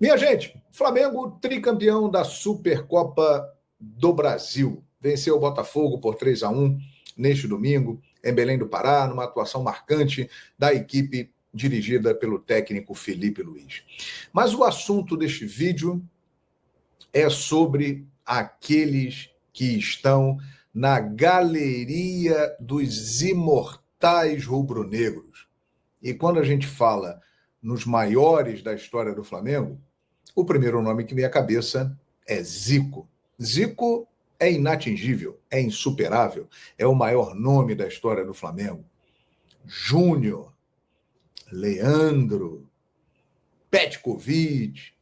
Minha gente, Flamengo tricampeão da Supercopa do Brasil. Venceu o Botafogo por 3-1 neste domingo, em Belém do Pará, numa atuação marcante da equipe dirigida pelo técnico Felipe Luiz. Mas o assunto deste vídeo é sobre aqueles que estão na galeria dos imortais rubro-negros. E quando a gente fala nos maiores da história do Flamengo, o primeiro nome que vem à cabeça é Zico. Zico é inatingível, é insuperável, é o maior nome da história do Flamengo. Júnior, Leandro, Petkovic,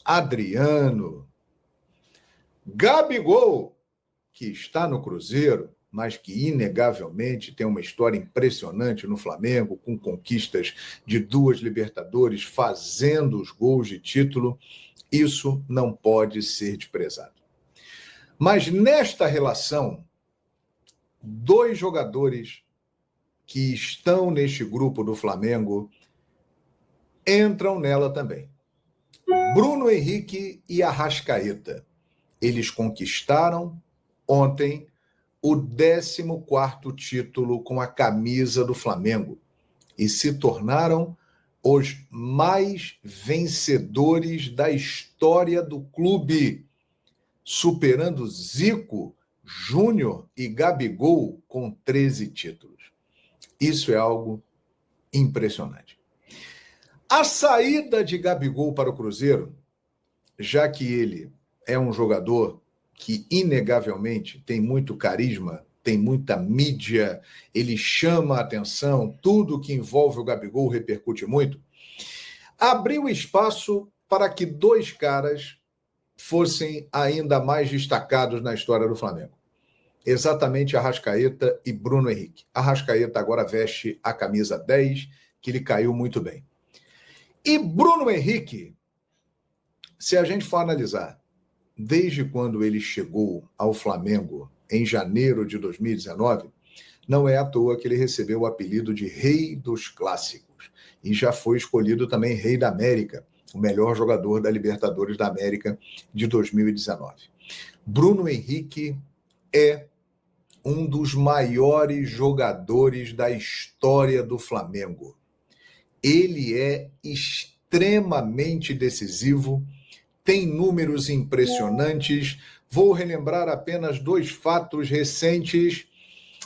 Adriano, Gabigol, que está no Cruzeiro, mas que inegavelmente tem uma história impressionante no Flamengo, com conquistas de 2 Libertadores, fazendo os gols de título. Isso não pode ser desprezado. Mas nesta relação, 2 jogadores que estão neste grupo do Flamengo entram nela também. Bruno Henrique e Arrascaeta. Eles conquistaram ontem o 14º título com a camisa do Flamengo e se tornaram os mais vencedores da história do clube, superando Zico, Júnior e Gabigol com 13 títulos. Isso é algo impressionante. A saída de Gabigol para o Cruzeiro, já que ele é um jogador que inegavelmente tem muito carisma, tem muita mídia, ele chama a atenção, tudo que envolve o Gabigol repercute muito, abriu espaço para que 2 caras fossem ainda mais destacados na história do Flamengo. Exatamente Arrascaeta e Bruno Henrique. Arrascaeta agora veste a camisa 10, que lhe caiu muito bem. E Bruno Henrique, se a gente for analisar, desde quando ele chegou ao Flamengo em janeiro de 2019, não é à toa que ele recebeu o apelido de Rei dos Clássicos e já foi escolhido também Rei da América, o melhor jogador da Libertadores da América de 2019. Bruno Henrique é um dos maiores jogadores da história do Flamengo. Ele é extremamente decisivo, tem números impressionantes. Vou relembrar apenas 2 fatos recentes.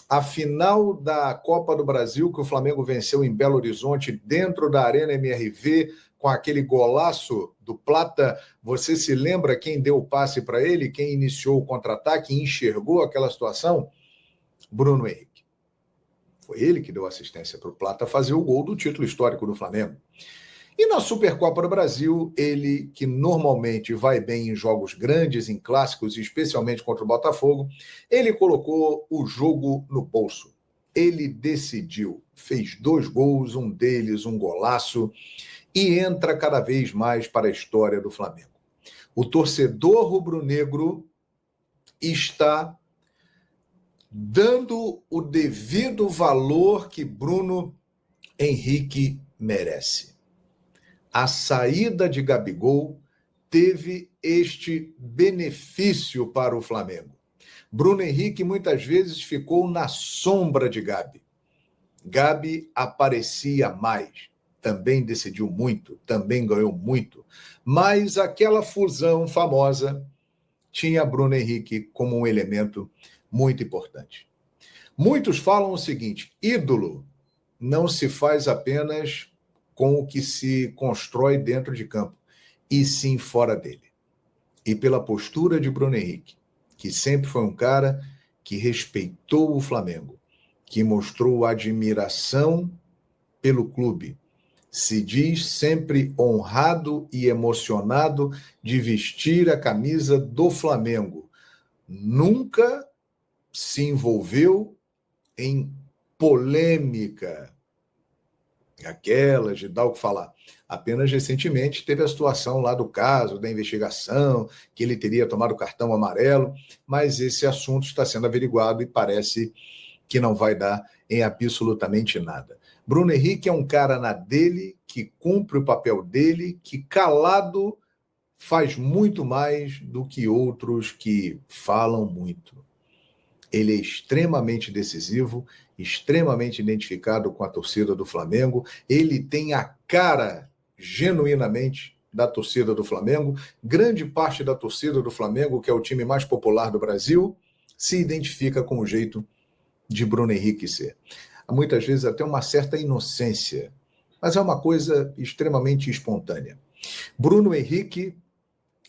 A final da Copa do Brasil, que o Flamengo venceu em Belo Horizonte, dentro da Arena MRV, com aquele golaço do Plata. Você se lembra quem deu o passe para ele, quem iniciou o contra-ataque e enxergou aquela situação? Bruno Henrique. Foi ele que deu assistência para o Plata fazer o gol do título histórico do Flamengo. E na Supercopa do Brasil, ele, que normalmente vai bem em jogos grandes, em clássicos, especialmente contra o Botafogo, ele colocou o jogo no bolso. Ele decidiu, fez 2 gols, um deles um golaço, e entra cada vez mais para a história do Flamengo. O torcedor rubro-negro está dando o devido valor que Bruno Henrique merece. A saída de Gabigol teve este benefício para o Flamengo. Bruno Henrique muitas vezes ficou na sombra de Gabi. Gabi aparecia mais, também decidiu muito, também ganhou muito, mas aquela fusão famosa tinha Bruno Henrique como um elemento muito importante. Muitos falam o seguinte: ídolo não se faz apenas com o que se constrói dentro de campo, e sim fora dele. E pela postura de Bruno Henrique, que sempre foi um cara que respeitou o Flamengo, que mostrou admiração pelo clube, se diz sempre honrado e emocionado de vestir a camisa do Flamengo. Nunca se envolveu em polêmica, aquelas de dar o que falar. Apenas recentemente teve a situação lá do caso, da investigação, que ele teria tomado cartão amarelo, mas esse assunto está sendo averiguado e parece que não vai dar em absolutamente nada. Bruno Henrique é um cara na dele, que cumpre o papel dele, que calado faz muito mais do que outros que falam muito. Ele é extremamente decisivo, extremamente identificado com a torcida do Flamengo. Ele tem a cara, genuinamente, da torcida do Flamengo. Grande parte da torcida do Flamengo, que é o time mais popular do Brasil, se identifica com o jeito de Bruno Henrique ser. Muitas vezes até uma certa inocência, mas é uma coisa extremamente espontânea. Bruno Henrique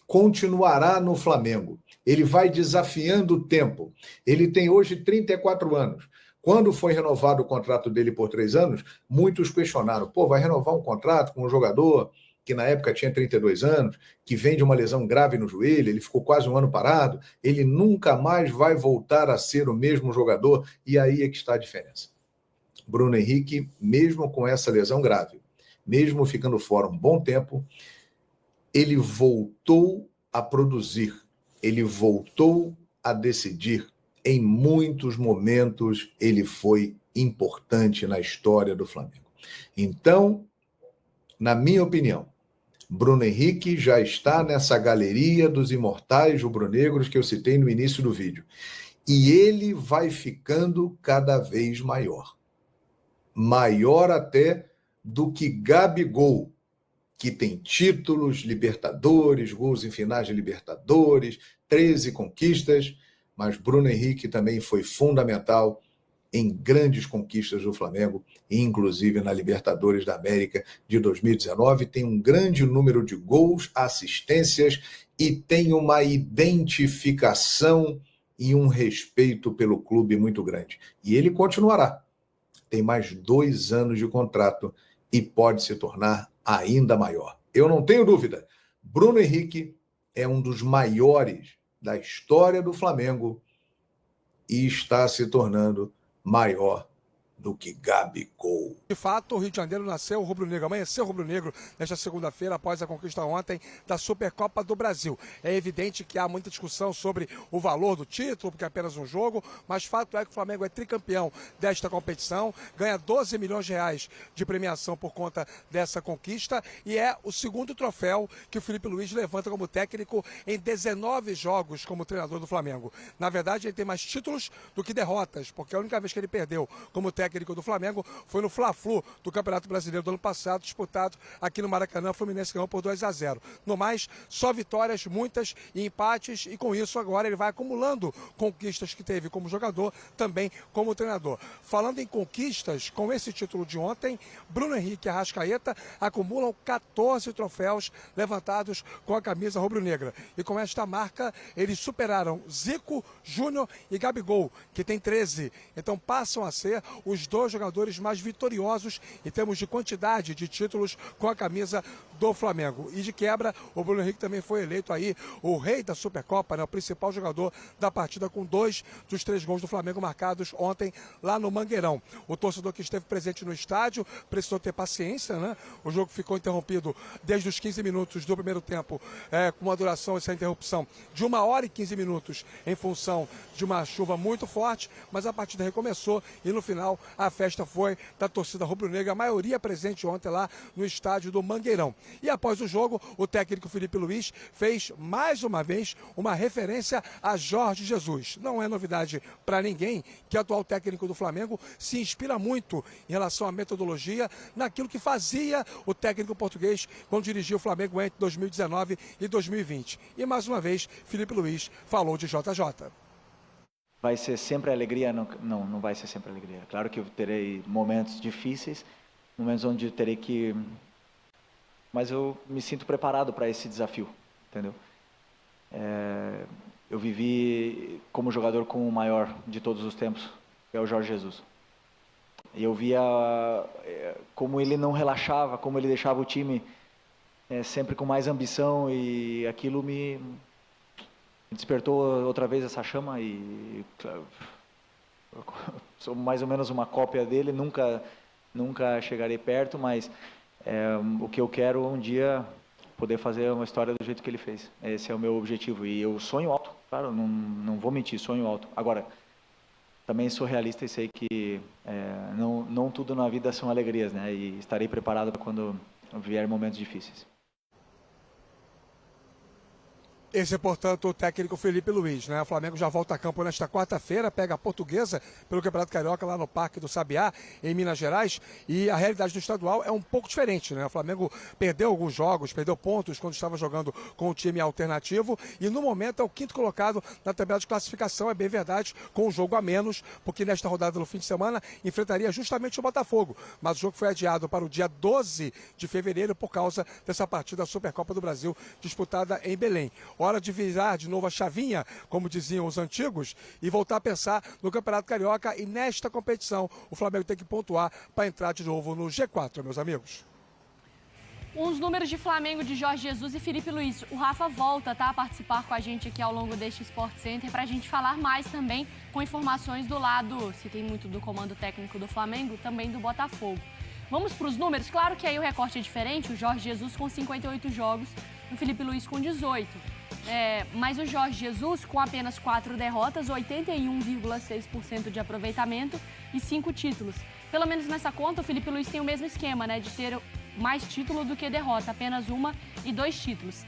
continuará no Flamengo. Ele vai desafiando o tempo. Ele tem hoje 34 anos. Quando foi renovado o contrato dele por 3 anos, muitos questionaram, pô, vai renovar um contrato com um jogador que na época tinha 32 anos, que vem de uma lesão grave no joelho, ele ficou quase um ano parado, ele nunca mais vai voltar a ser o mesmo jogador, e aí é que está a diferença. Bruno Henrique, mesmo com essa lesão grave, mesmo ficando fora um bom tempo, ele voltou a produzir, ele voltou a decidir. Em muitos momentos, ele foi importante na história do Flamengo. Então, na minha opinião, Bruno Henrique já está nessa galeria dos imortais rubro-negros que eu citei no início do vídeo. E ele vai ficando cada vez maior. Maior até do que Gabigol, que tem títulos, Libertadores, gols em finais de Libertadores, 13 conquistas, mas Bruno Henrique também foi fundamental em grandes conquistas do Flamengo, inclusive na Libertadores da América de 2019, tem um grande número de gols, assistências e tem uma identificação e um respeito pelo clube muito grande. E ele continuará. Tem mais 2 anos de contrato e pode se tornar ainda maior. Eu não tenho dúvida. Bruno Henrique é um dos maiores da história do Flamengo e está se tornando maior do que Gabigol. De fato, o Rio de Janeiro nasceu rubro-negro, amanheceu rubro-negro nesta segunda-feira, após a conquista ontem da Supercopa do Brasil. É evidente que há muita discussão sobre o valor do título, porque é apenas um jogo, mas fato é que o Flamengo é tricampeão desta competição, ganha 12 milhões de reais de premiação por conta dessa conquista e é o segundo troféu que o Felipe Luiz levanta como técnico em 19 jogos como treinador do Flamengo. Na verdade, ele tem mais títulos do que derrotas, porque a única vez que ele perdeu como técnico do Flamengo foi no Fla-Flu do Campeonato Brasileiro do ano passado, disputado aqui no Maracanã. O Fluminense ganhou por 2-0. No mais, só vitórias, muitas e empates, e com isso agora ele vai acumulando conquistas que teve como jogador, também como treinador. Falando em conquistas, com esse título de ontem, Bruno Henrique e Arrascaeta acumulam 14 troféus levantados com a camisa rubro-negra. E com esta marca, eles superaram Zico, Júnior e Gabigol, que tem 13. Então passam a ser os 2 jogadores mais vitoriosos em termos de quantidade de títulos com a camisa do Flamengo. E de quebra, o Bruno Henrique também foi eleito aí o rei da Supercopa, né, o principal jogador da partida, com 2 dos 3 gols do Flamengo marcados ontem lá no Mangueirão. O torcedor que esteve presente no estádio precisou ter paciência, né? O jogo ficou interrompido desde os 15 minutos do primeiro tempo, com uma duração, essa interrupção, de 1 hora e 15 minutos em função de uma chuva muito forte, mas a partida recomeçou e no final a festa foi da torcida rubro-negra, a maioria presente ontem lá no estádio do Mangueirão. E após o jogo, o técnico Felipe Luiz fez mais uma vez uma referência a Jorge Jesus. Não é novidade para ninguém que o atual técnico do Flamengo se inspira muito em relação à metodologia naquilo que fazia o técnico português quando dirigia o Flamengo entre 2019 e 2020. E mais uma vez, Felipe Luiz falou de JJ. Vai ser sempre alegria? Não vai ser sempre alegria. Claro que eu terei momentos difíceis, momentos onde eu terei que... Mas eu me sinto preparado para esse desafio, entendeu? Eu vivi como jogador com o maior de todos os tempos, que é o Jorge Jesus. E eu via como ele não relaxava, como ele deixava o time sempre com mais ambição, e aquilo me despertou outra vez essa chama. E sou mais ou menos uma cópia dele, nunca chegarei perto, mas o que eu quero um dia poder fazer uma história do jeito que ele fez. Esse é o meu objetivo, e eu sonho alto, claro, não vou mentir, sonho alto. Agora, também sou realista e sei que não tudo na vida são alegrias, né? E estarei preparado para quando vier momentos difíceis. Esse é, portanto, o técnico Felipe Luiz, né? O Flamengo já volta a campo nesta quarta-feira, pega a Portuguesa pelo Campeonato Carioca lá no Parque do Sabiá, em Minas Gerais, e a realidade do estadual é um pouco diferente, né? O Flamengo perdeu alguns jogos, perdeu pontos quando estava jogando com o time alternativo, e no momento é o quinto colocado na tabela de classificação, é bem verdade, com um jogo a menos, porque nesta rodada no fim de semana enfrentaria justamente o Botafogo, mas o jogo foi adiado para o dia 12 de fevereiro por causa dessa partida da Supercopa do Brasil disputada em Belém. Hora de virar de novo a chavinha, como diziam os antigos, e voltar a pensar no Campeonato Carioca, e nesta competição o Flamengo tem que pontuar para entrar de novo no G4, meus amigos. Os números de Flamengo de Jorge Jesus e Felipe Luiz. O Rafa volta, tá, a participar com a gente aqui ao longo deste Sport Center para a gente falar mais também com informações do lado, se tem muito do comando técnico do Flamengo, também do Botafogo. Vamos para os números? Claro que aí o recorte é diferente, o Jorge Jesus com 58 jogos, o Felipe Luiz com 18. Mas o Jorge Jesus, com apenas 4 derrotas, 81,6% de aproveitamento e 5 títulos. Pelo menos nessa conta, o Felipe Luiz tem o mesmo esquema, né? De ter mais título do que derrota, apenas 1 e 2 títulos.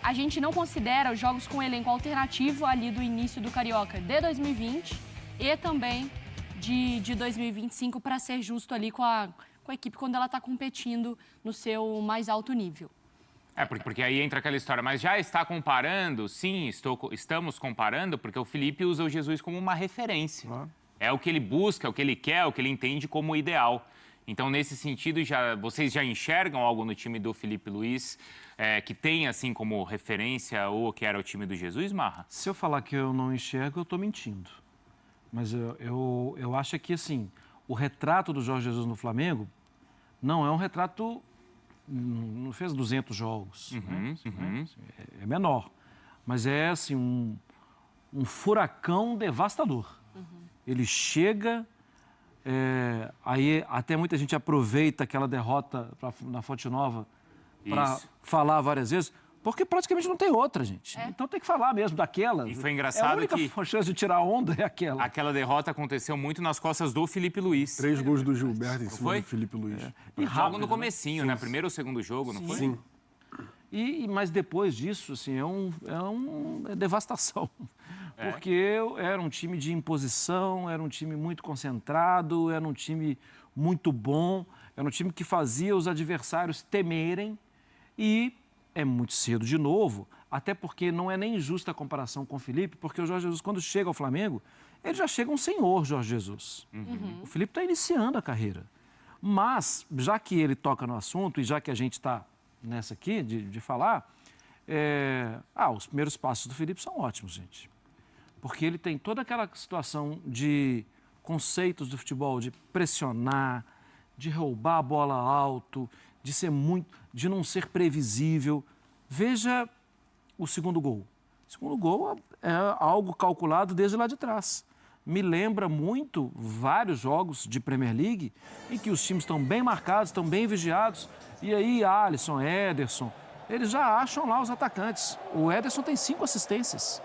A gente não considera os jogos com elenco alternativo ali do início do Carioca de 2020 e também de 2025, para ser justo ali com a equipe quando ela está competindo no seu mais alto nível. Porque aí entra aquela história, mas já está comparando? Sim, estamos comparando, porque o Felipe usa o Jesus como uma referência. É o que ele busca, o que ele quer, o que ele entende como ideal. Então, nesse sentido, vocês já enxergam algo no time do Felipe Luiz que tem, assim, como referência ou que era o time do Jesus, Marra? Se eu falar que eu não enxergo, eu estou mentindo. Mas eu acho que, assim, o retrato do Jorge Jesus no Flamengo não é um retrato... Não fez 200 jogos, né? É menor, mas é assim um furacão devastador. Ele chega, aí até muita gente aproveita aquela derrota na Fonte Nova para falar várias vezes, porque praticamente não tem outra, gente. Então tem que falar mesmo daquela. E foi engraçado a única chance de tirar onda é aquela. Aquela derrota aconteceu muito nas costas do Felipe Luiz. 3 gols do Gilberto em cima do Felipe Luiz. E rápido, no comecinho, né? Primeiro ou segundo jogo, não foi? Sim. Mas depois disso, assim, é devastação. Porque era um time de imposição, era um time muito concentrado, era um time muito bom, era um time que fazia os adversários temerem. E é muito cedo de novo, até porque não é nem justa a comparação com o Felipe, porque o Jorge Jesus, quando chega ao Flamengo, ele já chega um senhor Jorge Jesus. O Felipe está iniciando a carreira. Mas, já que ele toca no assunto e já que a gente está nessa aqui de falar, os primeiros passos do Felipe são ótimos, gente. Porque ele tem toda aquela situação de conceitos do futebol, de pressionar, de roubar a bola alto, de não ser previsível. Veja o segundo gol. O segundo gol é algo calculado desde lá de trás. Me lembra muito vários jogos de Premier League em que os times estão bem marcados, estão bem vigiados, e aí Alisson, Ederson, eles já acham lá os atacantes. O Ederson tem 5 assistências.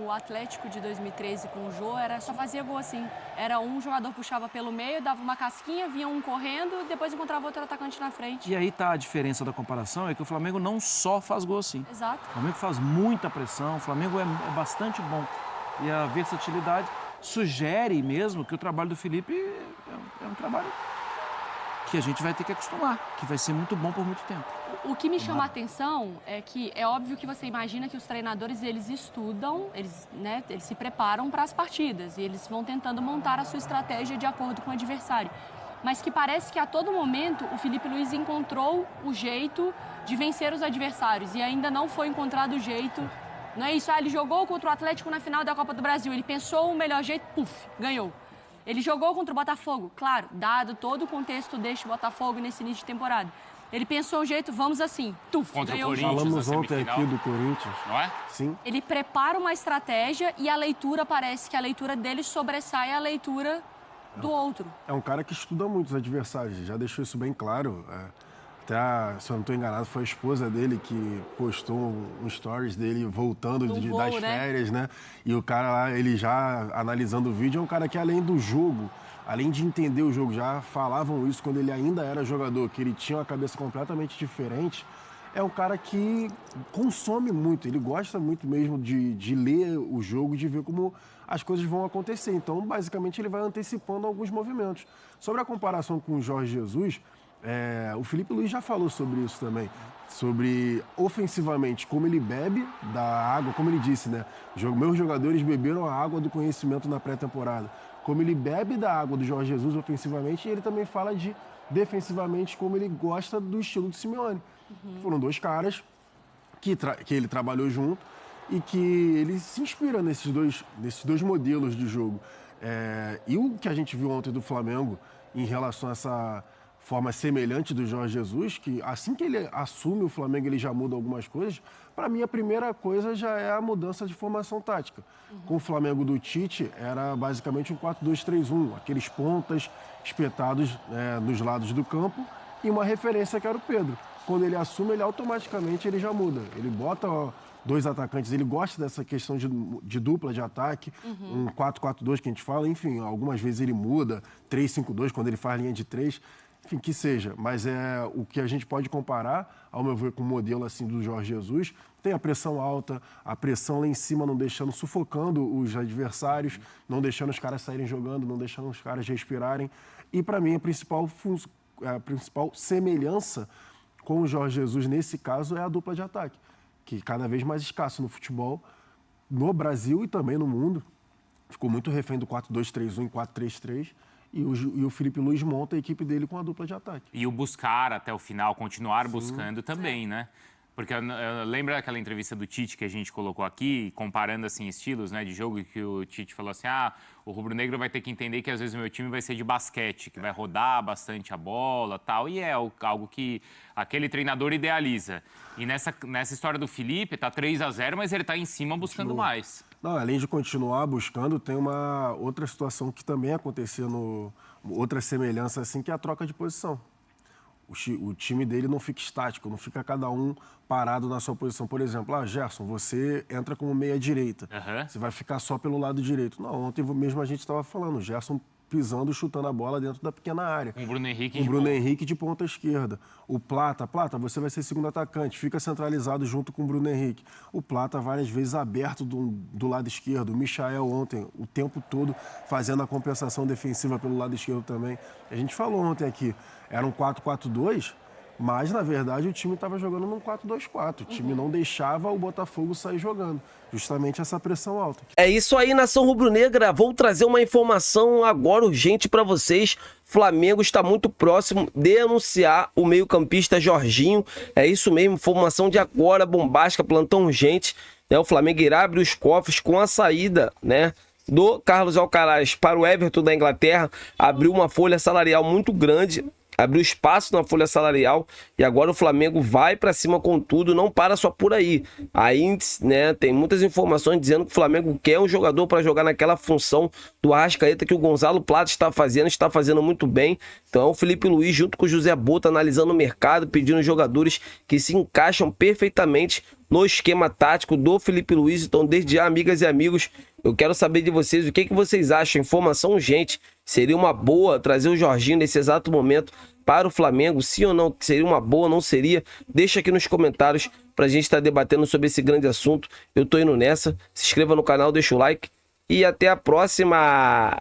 O Atlético de 2013 com o Jô só fazia gol assim. Era um jogador puxava pelo meio, dava uma casquinha, vinha um correndo, depois encontrava outro atacante na frente. E aí tá a diferença da comparação, é que o Flamengo não só faz gol assim. Exato. O Flamengo faz muita pressão, o Flamengo é bastante bom. E a versatilidade sugere mesmo que o trabalho do Felipe é um trabalho que a gente vai ter que acostumar, que vai ser muito bom por muito tempo. O que me chama a atenção é que é óbvio que você imagina que os treinadores, eles estudam, eles se preparam para as partidas e eles vão tentando montar a sua estratégia de acordo com o adversário. Mas que parece que a todo momento o Felipe Luiz encontrou o jeito de vencer os adversários e ainda não foi encontrado o jeito. Não é isso? Ele jogou contra o Atlético na final da Copa do Brasil, ele pensou o melhor jeito, ganhou. Ele jogou contra o Botafogo, claro, dado todo o contexto deste Botafogo nesse início de temporada. Ele pensou um jeito, vamos assim, ganhou o Corinthians. Falamos ontem aqui do Corinthians. Não é? Sim. Ele prepara uma estratégia e a leitura, parece que a leitura dele sobressai a leitura do outro. É um cara que estuda muito os adversários, já deixou isso bem claro. Até, se eu não estou enganado, foi a esposa dele que postou um stories dele voltando das férias, né? E o cara lá, ele já analisando o vídeo, é um cara que além do jogo, além de entender o jogo, já falavam isso quando ele ainda era jogador, que ele tinha uma cabeça completamente diferente. É um cara que consome muito, ele gosta muito mesmo de ler o jogo, de ver como as coisas vão acontecer. Então, basicamente, ele vai antecipando alguns movimentos. Sobre a comparação com o Jorge Jesus, o Filipe Luís já falou sobre isso também, sobre ofensivamente como ele bebe da água, como ele disse, né? Meus jogadores beberam a água do conhecimento na pré-temporada. Como ele bebe da água do Jorge Jesus ofensivamente, e ele também fala de defensivamente como ele gosta do estilo do Simeone. Foram dois caras que ele trabalhou junto e que ele se inspira nesses dois modelos de jogo. E o que a gente viu ontem do Flamengo em relação a essa forma semelhante do Jorge Jesus, que assim que ele assume o Flamengo, ele já muda algumas coisas. Para mim, a primeira coisa já é a mudança de formação tática. Com o Flamengo do Tite, era basicamente um 4-2-3-1, aqueles pontas espetados nos lados do campo e uma referência que era o Pedro. Quando ele assume, ele automaticamente ele já muda. Ele bota dois atacantes, ele gosta dessa questão de dupla de ataque, um 4-4-2 que a gente fala, enfim, algumas vezes ele muda, 3-5-2 quando ele faz linha de 3, enfim, que seja. Mas o que a gente pode comparar, ao meu ver, com o modelo assim do Jorge Jesus, tem a pressão alta, a pressão lá em cima não deixando, sufocando os adversários, não deixando os caras saírem jogando, não deixando os caras respirarem. E para mim a principal semelhança com o Jorge Jesus nesse caso é a dupla de ataque, que cada vez mais escasso no futebol, no Brasil e também no mundo. Ficou muito refém do 4-2-3-1 e 4-3-3. E o Filipe Luís monta a equipe dele com a dupla de ataque. E o buscar até o final, continuar buscando também, né? Porque eu lembro daquela entrevista do Tite que a gente colocou aqui, comparando assim estilos, né, de jogo, que o Tite falou assim, o rubro-negro vai ter que entender que às vezes o meu time vai ser de basquete, que vai rodar bastante a bola, tal, e é algo que aquele treinador idealiza. E nessa história do Filipe, tá 3-0, mas ele tá em cima buscando mais. Não, além de continuar buscando, tem uma outra situação que também aconteceu, outra semelhança assim, que é a troca de posição. O time dele não fica estático, não fica cada um parado na sua posição. Por exemplo, Gerson, você entra como meia-direita. Você vai ficar só pelo lado direito. Não, ontem mesmo a gente estava falando, o Gerson pisando, chutando a bola dentro da pequena área. Com o Bruno Henrique Henrique de ponta esquerda. O Plata, você vai ser segundo atacante, fica centralizado junto com o Bruno Henrique. O Plata várias vezes aberto do lado esquerdo. O Michael ontem, o tempo todo, fazendo a compensação defensiva pelo lado esquerdo também. A gente falou ontem aqui, era um 4-4-2, mas, na verdade, o time estava jogando num 4-2-4. O time não deixava o Botafogo sair jogando. Justamente essa pressão alta. É isso aí, nação rubro-negra. Vou trazer uma informação agora urgente para vocês. Flamengo está muito próximo de anunciar o meio-campista Jorginho. É isso mesmo, informação de agora, bombástica, plantão urgente. O Flamengo irá abrir os cofres com a saída, do Carlos Alcaraz para o Everton da Inglaterra. Abriu uma folha salarial muito grande. Abriu espaço na folha salarial e agora o Flamengo vai para cima com tudo, não para só por aí. Aí, tem muitas informações dizendo que o Flamengo quer um jogador para jogar naquela função do Arrascaeta que o Gonzalo Plata está fazendo muito bem. Então, o Filipe Luís, junto com o José Bottas, analisando o mercado, pedindo jogadores que se encaixam perfeitamente no esquema tático do Filipe Luís. Então, desde já, amigas e amigos, eu quero saber de vocês o que vocês acham. Informação urgente. Seria uma boa trazer o Jorginho nesse exato momento para o Flamengo? Sim ou não? Seria uma boa, não seria? Deixa aqui nos comentários para a gente estar debatendo sobre esse grande assunto. Eu tô indo nessa. Se inscreva no canal, deixa o like e até a próxima!